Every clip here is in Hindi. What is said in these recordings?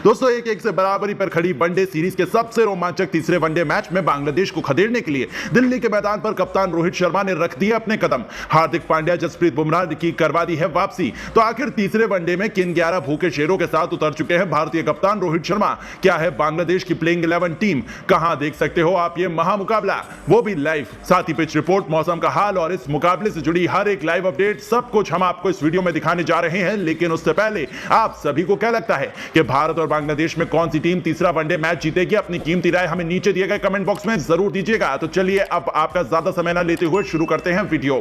दोस्तों 1-1 से बराबरी पर खड़ी वनडे सीरीज के सबसे रोमांचक तीसरे वनडे मैच में बांग्लादेश को खदेड़ने के लिए दिल्ली के मैदान पर कप्तान रोहित शर्मा ने रख दिए अपने कदम। हार्दिक पांड्या, जसप्रीत बुमराह की करवा दी है वापसी। तो आखिर तीसरे वनडे में किन 11 भूखे शेरों के साथ उतर चुके हैं भारतीय कप्तान रोहित शर्मा? क्या है बांग्लादेश की प्लेइंग 11 टीम? कहां देख सकते हो आप ये महामुकाबला, वो भी लाइव, साथ ही पिच रिपोर्ट, मौसम का हाल और इस मुकाबले से जुड़ी हर एक लाइव अपडेट, सब कुछ हम आपको इस वीडियो में दिखाने जा रहे हैं। लेकिन उससे पहले आप सभी को क्या लगता है कि भारत और बांग्लादेश में कौन सी टीम तीसरा वनडे मैच जीतेगी? अपनी कीमती राय हमें नीचे दिए गए कमेंट बॉक्स में जरूर दीजिएगा। तो चलिए अब आपका ज्यादा समय न लेते हुए शुरू करते हैं वीडियो।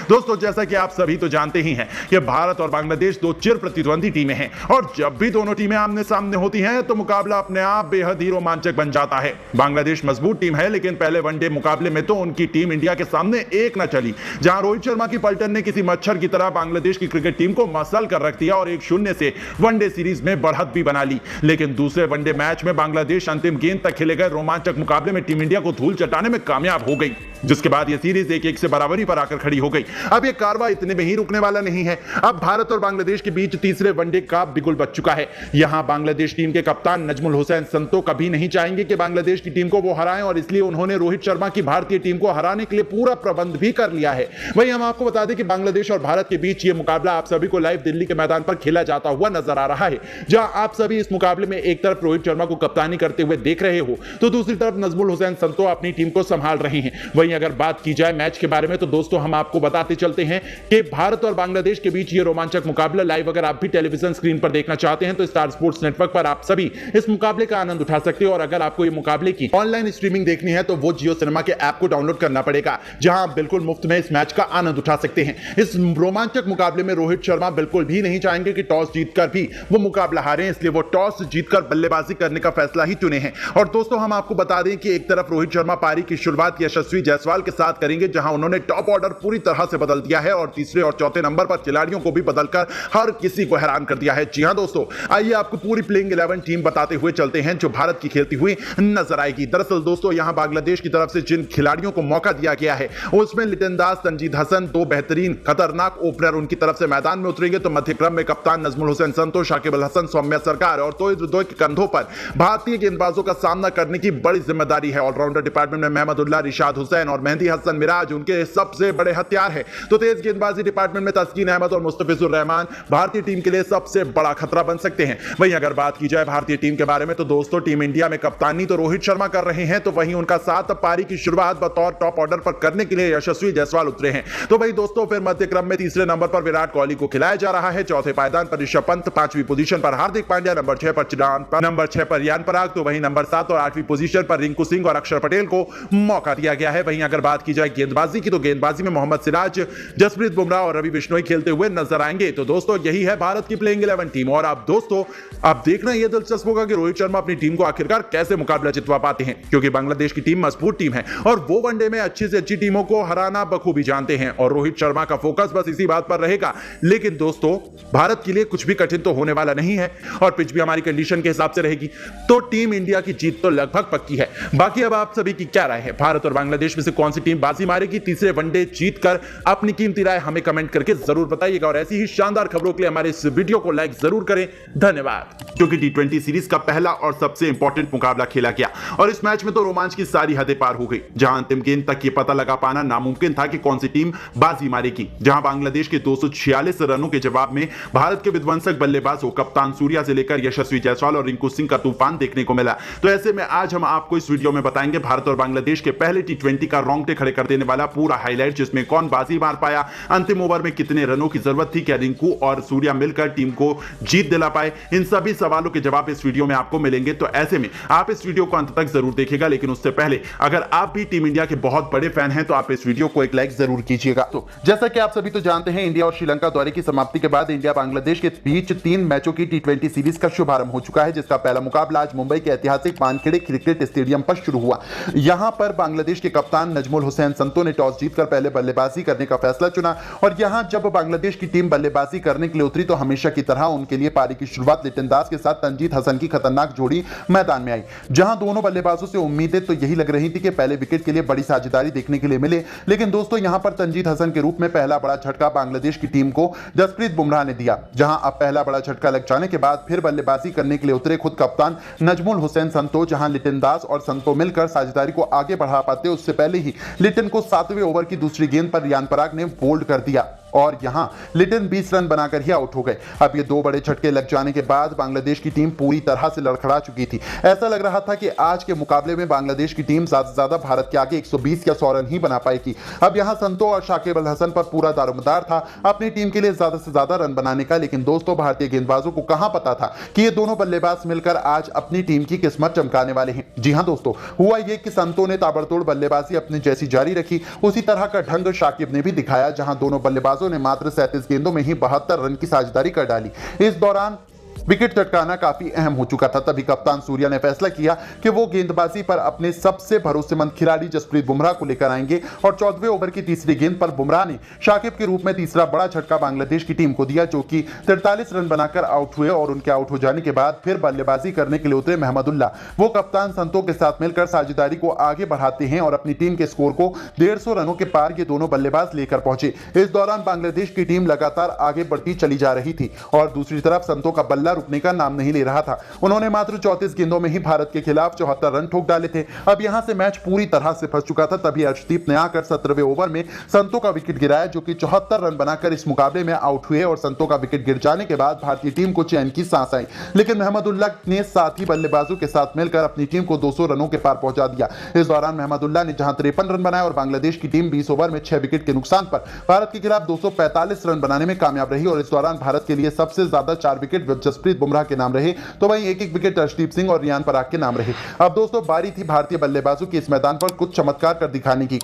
दोस्तों जैसा कि आप सभी तो जानते ही हैं कि भारत और बांग्लादेश दो चिर प्रतिद्वंदी टीमें हैं और जब भी दोनों टीमें आमने सामने होती हैं तो मुकाबला अपने आप बेहद ही रोमांचक बन जाता है। बांग्लादेश मजबूत टीम है, लेकिन पहले वनडे मुकाबले में तो उनकी टीम इंडिया के सामने एक न चली, जहां रोहित शर्मा की पलटन ने किसी मच्छर की तरह बांग्लादेश की क्रिकेट टीम को मसल कर रख दिया और 1-0 से वनडे सीरीज में बढ़त भी बना ली। लेकिन दूसरे वनडे मैच में बांग्लादेश अंतिम गेंद तक खेले गए रोमांचक मुकाबले में टीम इंडिया को धूल चटाने में कामयाब हो गई, जिसके बाद यह सीरीज 1-1 से बराबरी पर आकर खड़ी हो गई। अब यह कारवा इतने में ही रुकने वाला नहीं है। अब भारत और बांग्लादेश के बीच तीसरे वनडे का बिगुल बच चुका है। यहां बांग्लादेश टीम के कप्तान नजमुल हुसैन संतो कभी नहीं चाहेंगे कि बांग्लादेश की टीम को वो हराएं और इसलिए उन्होंने रोहित शर्मा की भारतीय टीम को हराने के लिए पूरा प्रबंध भी कर लिया है। वहीं हम आपको बता दें कि बांग्लादेश और भारत के बीच यह मुकाबला आप सभी को लाइव दिल्ली के मैदान पर खेला जाता हुआ नजर आ रहा है, जहां आप सभी इस मुकाबले में एक तरफ रोहित शर्मा को कप्तानी करते हुए देख रहे हो तो दूसरी तरफ नजमुल हुसैन संतो अपनी टीम को संभाल रहे हैं। वहीं अगर बात की जाए मैच के बारे में तो दोस्तों हम आपको बताते चलते हैं कि भारत और बांग्लादेश के बीच यह रोमांचक मुकाबला लाइव अगर आप भी टेलीविजन स्क्रीन पर देखना चाहते हैं तो स्टार स्पोर्ट्स नेटवर्क पर आप सभी इस मुकाबले का आनंद उठा सकते हो। और अगर आपको ये मुकाबले की ऑनलाइन स्ट्रीमिंग देखनी है तो वो जियो सिनेमा के ऐप को डाउनलोड करना पड़ेगा, जहां आप बिल्कुल मुफ्त में इस मैच का आनंद उठा सकते हैं। इस रोमांचक मुकाबले में रोहित शर्मा बिल्कुल भी नहीं चाहेंगे कि टॉस जीतकर भी वो मुकाबला हारें, इसलिए वो टॉस जीतकर बल्लेबाजी करने का फैसला ही चुने हैं। और दोस्तों हम आपको बता दें कि एक तरफ रोहित शर्मा पारी की शुरुआत यशस्वी जायसवाल के साथ करेंगे, जहां उन्होंने टॉप ऑर्डर पूरी तरह से बदल दिया है और तीसरे और चौथे नंबर पर खिलाड़ियों को भी बदलकर हर किसी को हैरान कर दिया है। जी हां दोस्तों, आइए आपको पूरी प्लेइंग 11 टीम बताते हुए चलते हैं जो भारत की खेलती हुई नजर आएगी। दरअसल दोस्तों यहां बांग्लादेश की तरफ से जिन खिलाड़ियों को मौका दिया गया है उसमें लिटन दास, तंजीद हसन, दो बेहतरीन खतरनाक ओपनर उनकी तरफ से मैदान में उतरेंगे। तो मध्य क्रम में कप्तान नजमुल हुसैन संतो, शाकिब अल हसन, सौम्या सरकार और तोइब रुदोई के कंधों पर भारतीय गेंदबाजों का सामना करने की बड़ी जिम्मेदारी है। ऑलराउंडर डिपार्टमेंट में महमदुल्लाह, रिशाद हुसैन और मेहदी हसन मिराज उनके सबसे बड़े हथियार है। तो तेज गेंदबाजी डिपार्टमेंट में तस्कीन अहमद और मुस्तफिजुर रहमान भारतीय टीम के लिए सबसे बड़ा खतरा बन सकते हैं। वहीं अगर बात की जाए भारतीय टीम के बारे में तो दोस्तों टीम इंडिया में कप्तानी तो रोहित शर्मा कर रहे हैं, तो वहीं उनका साथ पारी की शुरुआत बतौर टॉप ऑर्डर पर करने के लिए यशस्वी जायसवाल उतरे हैं। तो वहीं दोस्तों फिर मध्य क्रम में तीसरे नंबर पर विराट कोहली को खिलाया जा रहा है, चौथे पायदान पर ऋषभ पंत, पांचवी पोजीशन पर हार्दिक पांड्या, नंबर 6 पर रियान पराग, तो वहीं नंबर 7 और 8वीं पोजीशन पर रिंकू सिंह और अक्षर पटेल को मौका दिया गया है। वहीं अगर बात की जाए गेंदबाजी की तो गेंदबाजी में मोहम्मद सिराज, जसप्रीत बुमराह और रवि बिश्नोई खेलते हुए नजर आएंगे। तो दोस्तों यही है भारत की प्लेइंग 11 टीम। और आप दोस्तों आप देखना यह दिलचस्प होगा कि रोहित शर्मा अपनी टीम को आखिरकार कैसे मुकाबला जितवा पाते हैं, क्योंकि बांग्लादेश की टीम मजबूत टीम है और वो वनडे में अच्छी से अच्छी टीमों को हराना बखूबी जानते हैं और रोहित शर्मा का फोकस बस इसी बात पर रहेगा। लेकिन दोस्तों भारत के लिए कुछ भी कठिन तो होने वाला नहीं है और पिच भी हमारी कंडीशन के हिसाब से रहेगी, तो टीम इंडिया की जीत तो लगभग पक्की है। बाकी अब आप सभी की क्या राय है? भारत और बांग्लादेश में से कौन सी टीम बाजी मारेगी तीसरे वनडे जीतकर? अपनी कीमती राय हमें कमेंट करके जरूर बताइएगा और ऐसी ही शानदार खबरों के लिए हमारे इस वीडियो को लाइक जरूर करें। धन्यवाद। क्योंकि T20 सीरीज का पहला और सबसे इंपॉर्टेंट मुकाबला खेला गया और इस मैच में तो रोमांच की सारी हदें पार हो गई, जहां अंतिम गेंद तक ये पता लगा पाना नामुमकिन था कि कौन सी टीम बाजी मारेगी। जहां बांग्लादेश के 246 रनों के जवाब में भारत के विध्वंसक बल्लेबाज को कप्तान सूर्या से लेकर यशस्वी जायसवाल और रिंकू सिंह का तूफान देखने को मिला। तो ऐसे में आज हम आपको इस वीडियो में बताएंगे भारत और बांग्लादेश के पहले T20 का रोंगटे खड़े कर देने वाला पूरा हाईलाइट, जिसमें कौन बाजी मार पाया, अंतिम ओवर में कितने रनों की जरूरत थी, क्या रिंकू और सूर्या मिलकर टीम को जीत दिला पाए। इन सभी सवालों के जवाब इस वीडियो में आपको मिलेंगे। तो ऐसे में आप इस वीडियो को अंत तक जरूर देखिएगा। लेकिन उससे पहले अगर आप भी टीम इंडिया के बहुत बड़े फैन हैं तो आप इस वीडियो को एक लाइक जरूर कीजिएगा। तो जैसा कि आप सभी तो जानते हैं इंडिया और श्रीलंका दौरे की समाप्ति के बाद इंडिया बांग्लादेश के बीच 3 मैचों की T20 सीरीज का शुभारंभ हो चुका है, जिसका पहला मुकाबला आज मुंबई के ऐतिहासिक वानखेड़े क्रिकेट स्टेडियम पर शुरू हुआ। यहां पर बांग्लादेश के कप्तान कप्तान नजमुल हुसैन संतो ने टॉस जीतकर पहले बल्लेबाजी करने का फैसला चुना और यहां जब बांग्लादेश की टीम बल्लेबाजी करने के लिए उतरी तो हमेशा की तरह उनके लिए पारी की शुरुआत लिटन दास के साथ तंजीद हसन की खतरनाक जोड़ी मैदान में आई। जहां दोनों बल्लेबाजों से उम्मीदें तो यही लग रही थी कि पहले विकेट के लिए बड़ी साझेदारी देखने के लिए मिले, लेकिन दोस्तों यहां पर तंजीद हसन के रूप में पहला बड़ा झटका बांग्लादेश की टीम को जसप्रीत बुमराह ने दिया। जहां अब पहला बड़ा झटका लग जाने के बाद फिर बल्लेबाजी करने के लिए उतरे खुद कप्तान नजमुल हुसैन संतो। जहां लिटन दास और संतो मिलकर साझेदारी को आगे बढ़ा पाते उससे पहले ही लिटन को 7वें ओवर की दूसरी गेंद पर रियान पराग ने बोल्ड कर दिया और यहां लिटन 20 रन बनाकर ही आउट हो गए। अब ये दो बड़े झटके लग जाने के बाद बांग्लादेश की टीम पूरी तरह से लड़खड़ा चुकी थी। ऐसा लग रहा था कि आज के मुकाबले में बांग्लादेश की टीम ज्यादा से ज्यादा भारत के आगे 120 या 100 रन ही बना पाएगी। अब यहां संतो और शाकिब अल हसन पर पूरा दारोमदार था अपनी टीम के लिए ज्यादा से ज्यादा रन बनाने का, लेकिन दोस्तों भारतीय गेंदबाजों को कहां पता था कि ये दोनों बल्लेबाज मिलकर आज अपनी टीम की किस्मत चमकाने वाले हैं। जी हां दोस्तों, हुआ ये कि संतो ने ताबड़तोड़ बल्लेबाजी अपनी जैसी जारी रखी, उसी तरह का ढंग शाकिब ने भी दिखाया। जहां दोनों बल्लेबाजों ने मात्र 37 गेंदों में ही 72 रन की साझेदारी कर डाली। इस दौरान विकेट चटकाना काफी अहम हो चुका था। तभी कप्तान सूर्या ने फैसला किया कि वो गेंदबाजी पर अपने सबसे भरोसेमंद खिलाड़ी जसप्रीत बुमराह को लेकर आएंगे और 14वें ओवर की तीसरी गेंद पर बुमराह ने शाकिब के रूप में तीसरा बड़ा झटका बांग्लादेश की टीम को दिया, जो कि 43 रन बनाकर आउट हुए। और उनके आउट हो जाने के बाद फिर बल्लेबाजी करने के लिए उतरे महमदुल्लाह। वो कप्तान संतो के साथ मिलकर साझेदारी को आगे बढ़ाते हैं और अपनी टीम के स्कोर को 150 रनों के पार ये दोनों बल्लेबाज लेकर पहुंचे। इस दौरान बांग्लादेश की टीम लगातार आगे बढ़ती चली जा रही थी और दूसरी तरफ संतो का बल्ला रुकने का नाम नहीं ले रहा था। उन्होंने मात्र 34 गेंदों में ही भारत के खिलाफ 74 रन ठोक डाले थे। अब यहां से मैच पूरी तरह से फंस चुका था। तभी अर्शदीप ने आकर 17वें ओवर में संतो का विकेट गिराया, जो कि 74 रन बनाकर इस मुकाबले में आउट हुए और संतो का विकेट गिर जाने के बाद भारतीय टीम को चैन की सांस आई। लेकिन महमदुल्लाह ने साथी बल्लेबाजों के साथ मिलकर अपनी टीम को 200 रनों के पार पहुंचा दिया। इस दौरान महमदुल्लाह ने जहां 53 रन बनाए और बांग्लादेश की टीम 20 ओवर में 6 विकेट के नुकसान पर भारत के खिलाफ 245 रन बनाने में कामयाब रही। और इस दौरान भारत के लिए सबसे ज्यादा 4 विकेट जसप्रीत बुमराह के नाम रहे, तो वहीं एक विकेट अर्शदीप सिंह और रियान पराग के नाम रहे। अब दोस्तों बारी थी भारतीय बल्लेबाजों की इस मैदान पर कुछ चमत्कार कर दिखाने की।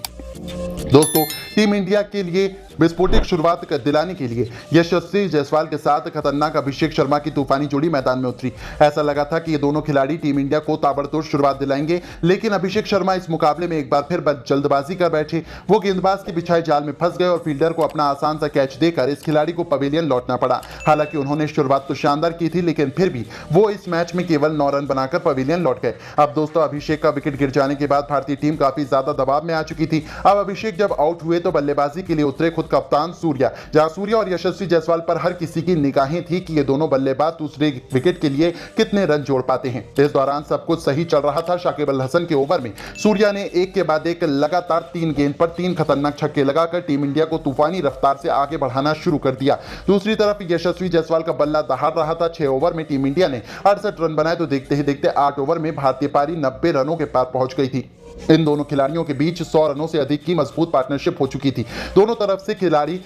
दोस्तों टीम इंडिया के लिए विस्फोटक शुरुआत दिलाने के लिए यशस्वी जायसवाल के साथ खतरनाक अभिषेक शर्मा की तूफानी जोड़ी मैदान में उतरी। ऐसा लगा था कि ये दोनों खिलाड़ी टीम इंडिया को ताबड़तोड़ शुरुआत दिलाएंगे, लेकिन अभिषेक शर्मा इस मुकाबले में एक बार फिर जल्दबाजी कर बैठे। वो गेंदबाज के बिछाए जाल में फंस गए और फील्डर को अपना आसान सा कैच देकर इस खिलाड़ी को पवेलियन लौटना पड़ा। हालांकि उन्होंने शुरुआत तो शानदार की थी, लेकिन फिर भी वो इस मैच में केवल 9 रन बनाकर पवेलियन लौट गए। अब दोस्तों अभिषेक का विकेट गिर जाने के बाद भारतीय टीम काफी ज्यादा दबाव में आ चुकी थी। अब अभिषेक जब आउट हुए तो बल्लेबाजी के लिए उतरे खुद कप्तान सूर्या। जहां सूर्या और यशस्वी जायसवाल पर हर किसी की निगाहें थी कि ये दोनों बल्लेबाज दूसरे विकेट के लिए कितने रन जोड़ पाते हैं। इस दौरान सब कुछ सही चल रहा था। शाकिब अल हसन के ओवर में सूर्या ने एक के बाद एक लगातार 3 गेंद पर 3 खतरनाक छक्के लगाकर टीम इंडिया को तूफानी रफ्तार से आगे बढ़ाना शुरू कर दिया। दूसरी तरफ यशस्वी जायसवाल का बल्ला दहाड़ रहा था। 6 ओवर में टीम इंडिया ने 68 रन बनाए तो देखते ही देखते 8 ओवर में भारतीय पारी 90 रनों के पार पहुंच गई थी। इन दोनों खिलाड़ियों के बीच 100 रनों से अधिक की मजबूत पार्टनरशिप हो चुकी थी। दोनों तरफ से खिलाड़ी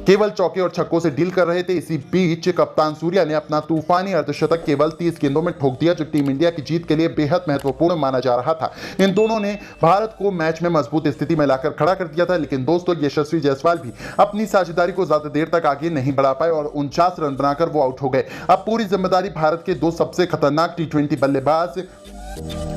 केवल चौके और छक्कों से डील कर रहे थे। इसी बीच कप्तान सूर्या ने अपना तूफानी अर्धशतक केवल 30 गेंदों में ठोक दिया, जो टीम इंडिया की जीत के लिए बेहद महत्वपूर्ण माना जा रहा था। इन दोनों ने भारत को मैच में मजबूत स्थिति में लाकर खड़ा कर दिया था। लेकिन दोस्तों यशस्वी जायसवाल भी अपनी साझेदारी को ज्यादा देर तक आगे नहीं बढ़ा पाए और 49 रन बनाकर वो आउट हो गए। अब पूरी जिम्मेदारी भारत के 2 सबसे खतरनाक T20 बल्लेबाज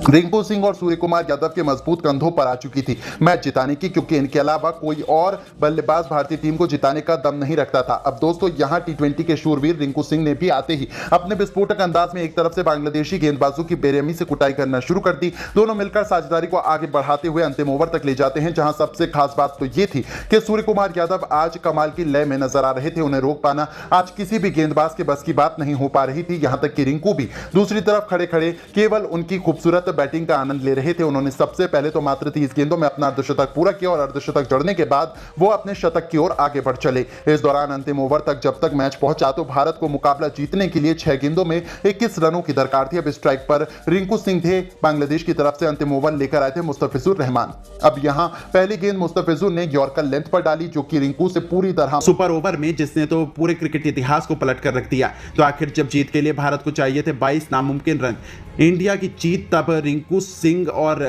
रिंकू सिंह और सूर्य कुमार यादव के मजबूत कंधों पर आ चुकी थी मैच जिताने की, क्योंकि इनके अलावा कोई और बल्लेबाज भारतीय टीम को जिताने का दम नहीं रखता था। अब दोस्तों यहां T20 के शूरवीर रिंकू सिंह ने भी आते ही अपने विस्फोटक अंदाज में एक तरफ से बांग्लादेशी गेंदबाजों की बेरहमी से कुटाई करना शुरू कर दी। दोनों मिलकर साझेदारी को आगे बढ़ाते हुए अंतिम ओवर तक ले जाते हैं, जहां सबसे खास बात तो ये थी कि सूर्य कुमार यादव आज कमाल की लय में नजर आ रहे थे। उन्हें रोक पाना आज किसी भी गेंदबाज के बस की बात नहीं हो पा रही थी। यहां तक कि रिंकू भी दूसरी तरफ खड़े खड़े केवल उनकी खूबसूरत बैटिंग का आनंद ले रहे थे। उन्होंने सबसे पहले तो मात्र 30 गेंदों में अपना अर्धशतक पूरा किया और अर्धशतक जड़ने के बाद वो अपने शतक की ओर आगे बढ़ चले। इस दौरान अंतिम ओवर तक जब तक मैच पहुंचा तो भारत को मुकाबला जीतने के लिए 6 गेंदों में 21 रनों की दरकार थी। अब स्ट्राइक पर रिंकू सिंह थे। बांग्लादेश की तरफ से अंतिम ओवर लेकर आए थे मुस्तफिजुर रहमान। अब यहां पहली गेंद मुस्तफिजुर ने यॉर्कर लेंथ पर डाली, जो कि रिंकू से पूरी तरह सुपर ओवर में, जिसने तो पूरे क्रिकेट इतिहास को पलट कर रख दिया। तो आखिर जब जीत के लिए भारत को चाहिए थे 22 नामुमकिन रन, इंडिया की जीत तब रिंकू सिंह और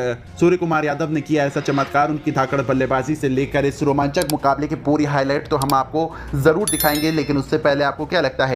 सूर्य कुमार यादव ने किया ऐसा चमत्कार। उनकी धाकड़ बल्लेबाजी से लेकर इस रोमांचक मुकाबले की पूरी हाईलाइट तो हम आपको जरूर दिखाएंगे, लेकिन उससे पहले आपको क्या लगता है